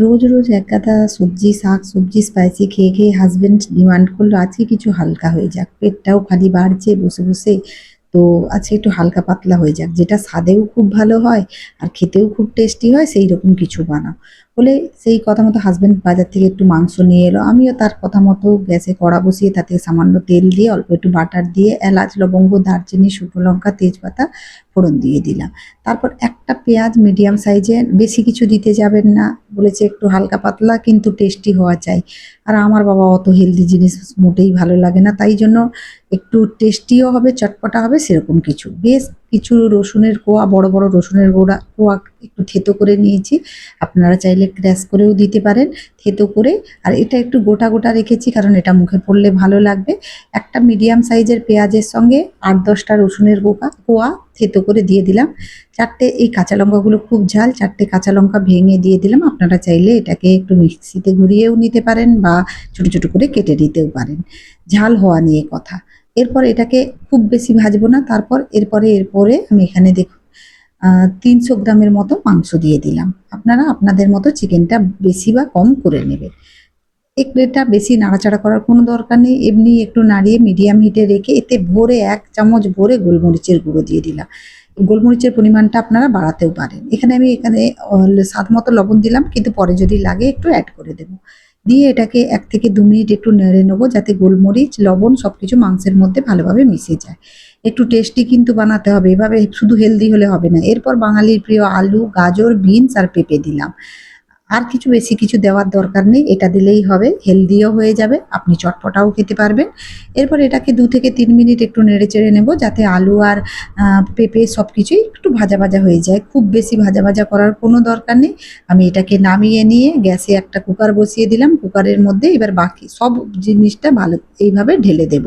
রোজ রোজ একগাদা সবজি শাক সবজি স্পাইসি খেয়ে খেয়ে হাজবেন্ড ডিমান্ড করলো আজকে কিছু হালকা হয়ে যাক, পেটটাও খালি বাড়ছে বসে বসে। তো আজকে একটু হালকা পাতলা হয়ে যাক, যেটা স্বাদেও খুব ভালো হয় আর খেতেও খুব টেস্টি হয়, সেই রকম কিছু বানাও বলে। সেই কথা মতো হাজবেন্ড বাজার থেকে একটু মাংস নিয়ে এলো, আমিও তার কথা মতো গ্যাসে কড়া বসিয়ে তাতে সামান্য তেল দিয়ে অল্প একটু বাটার দিয়ে এলাচ লবঙ্গ দারচিনি শুকনো লঙ্কা তেজপাতা ফোড়ন দিয়ে দিলাম। তারপর একটা পেঁয়াজ মিডিয়াম সাইজের, বেশি কিছু দিতে যাবেন না, বলেছে একটু হালকা পাতলা কিন্তু টেস্টি হওয়া চাই। আর আমার বাবা অত হেলদি জিনিস মোটেই ভালো লাগে না, তাই জন্য একটু টেস্টিও হবে চটপটা হবে সেরকম কিছু। বেশ কিছু রসুনের কোয়া, বড় বড় রসুনের কোয়া একটু থেতো করে নিয়েছি, আপনারা চাইলে ক্র্যাশ করেও দিতে পারেন, থেতো করে। আর এটা একটু গোটা গোটা রেখেছি কারণ এটা মুখে পড়লে ভালো লাগবে। একটা মিডিয়াম সাইজের পেঁয়াজের সঙ্গে 8-10টা রসুনের কোয়া থেতো করে দিয়ে দিলাম। 4টে এই কাঁচা লঙ্কাগুলো খুব ঝাল, 4টে কাঁচা লঙ্কা ভেঙে দিয়ে দিলাম। আপনারা চাইলে এটাকে একটু মিক্সিতে ঘুরিয়েও নিতে পারেন বা ছোট ছোট করে কেটে দিতেও পারেন, ঝাল হওয়া নিয়ে কথা। এরপর এটাকে খুব বেশি ভাজবো না। তারপর এরপরে আমি এখানে দেখুন 300 গ্রামের মতো মাংস দিয়ে দিলাম। আপনারা আপনাদের মতো চিকেনটা বেশি বা কম করে নেবেন। এটা বেশি নাড়াচাড়া করার কোনো দরকার নেই, এমনি একটু নাড়িয়ে মিডিয়াম হিটে রেখে এতে ভরে 1 চামচ ভরে গোলমরিচের গুঁড়ো দিয়ে দিলাম। গোলমরিচের পরিমাণটা আপনারা বাড়াতেও পারেন। এখানে স্বাদ মতো লবণ দিলাম, কিন্তু পরে যদি লাগে একটু অ্যাড করে দেবো। দিয়ে এটাকে 1 থেকে 2 মিনিট একটু নেড়ে নেবো যাতে গোলমরিচ লবণ সবকিছু মাংসের মধ্যে ভালোভাবে মিশে যায়। একটু টেস্টি কিন্তু বানাতে হবে, এভাবে শুধু হেলদি হলে হবে না। এরপর বাঙালির প্রিয় আলু গাজর বিনস আর পেঁপে দিলাম। আর কিছু বেশি কিছু দেওয়ার দরকার নেই, এটা দিলেই হবে, হেলদিও হয়ে যাবে, আপনি চটপটাও খেতে পারবেন। এরপর এটাকে 2 থেকে 3 মিনিট একটু নেড়ে চেড়ে নেব যাতে আলু আর পেঁপে সব কিছুই একটু ভাজা ভাজা হয়ে যায়। খুব বেশি ভাজা ভাজা করার কোনো দরকার নেই। আমি এটাকে নামিয়ে নিয়ে গ্যাসে একটা কুকার বসিয়ে দিলাম, কুকারের মধ্যে এবার বাকি সব জিনিসটা ভালো এইভাবে ঢেলে দেব।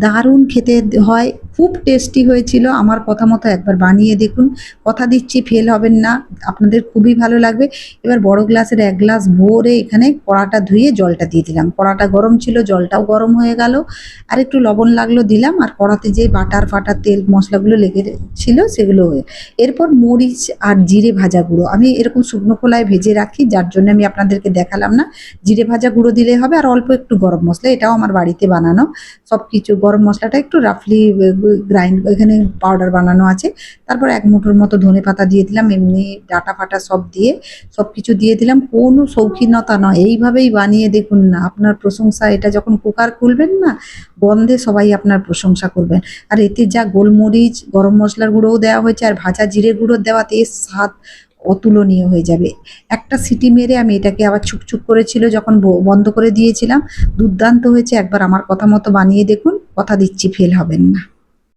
দারুণ খেতে হয়, খুব টেস্টি হয়েছিল। আমার কথা মতো একবার বানিয়ে দেখুন, কথা দিচ্ছি ফেল হবেন না, আপনাদের খুবই ভালো লাগবে। এবার বড় গ্লাসের 1 গ্লাস ভরে এখানে কড়াটা ধুয়ে জলটা দিয়ে দিলাম। কড়াটা গরম ছিল, জলটাও গরম হয়ে গেল। আর একটু লবণ লাগলো দিলাম, আর কড়াতে যে বাটার ফাটার তেল মশলাগুলো লেগে ছিল সেগুলো এরপর মরিচ আর জিরে ভাজা গুঁড়ো আমি এরকম শুকনো খোলায় ভেজে রাখি, যার জন্য আমি আপনাদেরকে দেখালাম না। জিরে ভাজা গুঁড়ো দিলে হবে, আর অল্প একটু গরম মশলা, এটাও আমার বাড়িতে বানানো। সব কিছু গরম মশলাটা একটু রাফলি গ্রাইন্ড এখানে পাউডার বানানো আছে। তারপর 1 মুঠোর মতো ধনেপাতা দিয়ে দিলাম, এমনি ডাঁটা ফাটা সব দিয়ে সবকিছু দিয়ে দিলাম। কোনো শৌখিনতা নয়, এইভাবেই বানিয়ে দেখুন না, আপনার প্রশংসা, এটা যখন কুকার খুলবেন না গন্ধে সবাই আপনার প্রশংসা করবেন। আর এতে যা গোলমরিচ গরম মশলার গুঁড়োও দেওয়া হয়েছে আর ভাজা জিরে গুঁড়ো দেওয়াতে এর স্বাদ অতুলনীয় হয়ে যাবে। একটা সিটি মেরে আমি এটাকে আবার ছুকছুক করেছিল যখন বন্ধ করে দিয়েছিলাম। দুর্দান্ত হয়েছে, একবার আমার কথা মতো বানিয়ে দেখুন, কথা দিচ্ছি ফেল হবেন না।